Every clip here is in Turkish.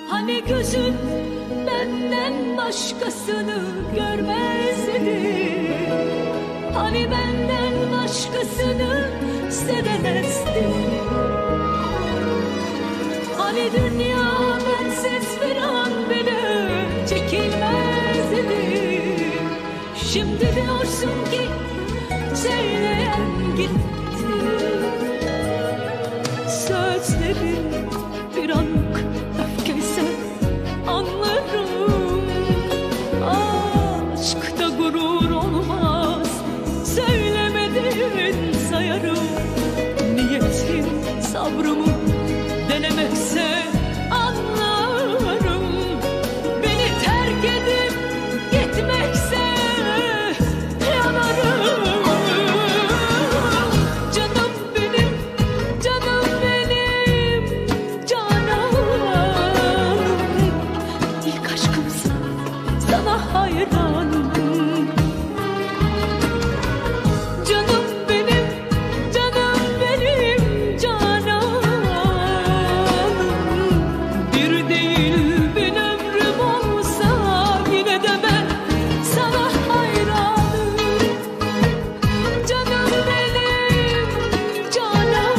Hani gözün benden başkasını görmezdi, hani benden başkasını sevemezdi. Hani dünya bensiz bir an bile çekilmezdi. Şimdi diyorsun ki söyleyen gitti. Sözlerin bir anlık öfkeyse anlarım. Aşkta gurur olmaz, söylemedin sayarım. Niyetin sabrımı denemekse anlarım. Beni terk edip gitmekse yanarım. Canım benim, canım benim, canım. İlk aşkımsın, sana hayranım. Canım benim, canım benim, canım. Bir değil bin ömrüm olsa yine de ben sana hayranım. Canım benim, canım.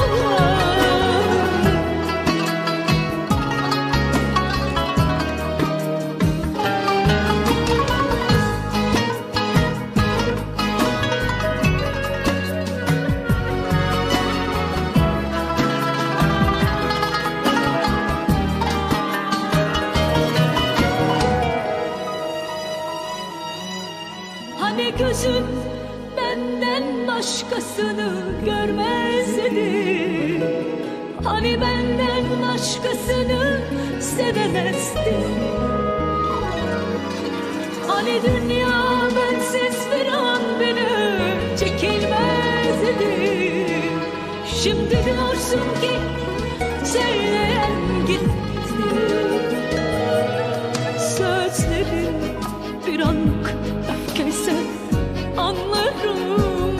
Hani gözün benden başkasını görmezdi, hani benden başkasını sevemezdi. Hani dünya bensiz bir an bile çekilmezdi. Şimdi diyorsun ki söyleyen gitti. Sözlerin bir anlık öfkeyse anlarım.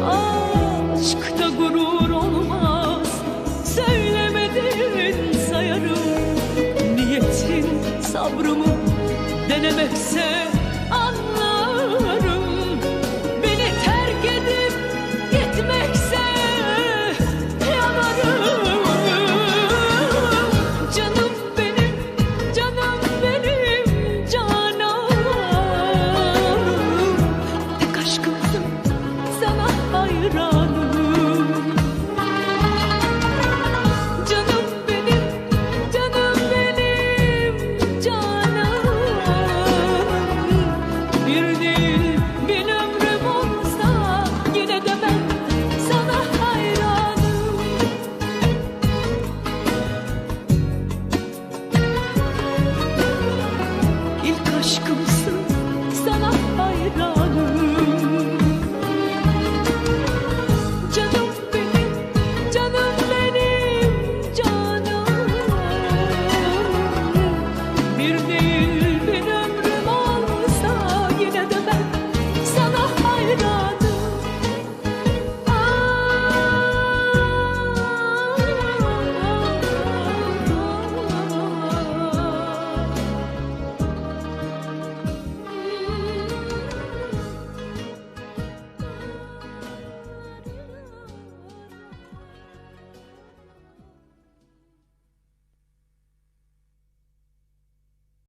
Aşkta gurur olmaz, söylemedin sayarım. Niyetin sabrımı denemekse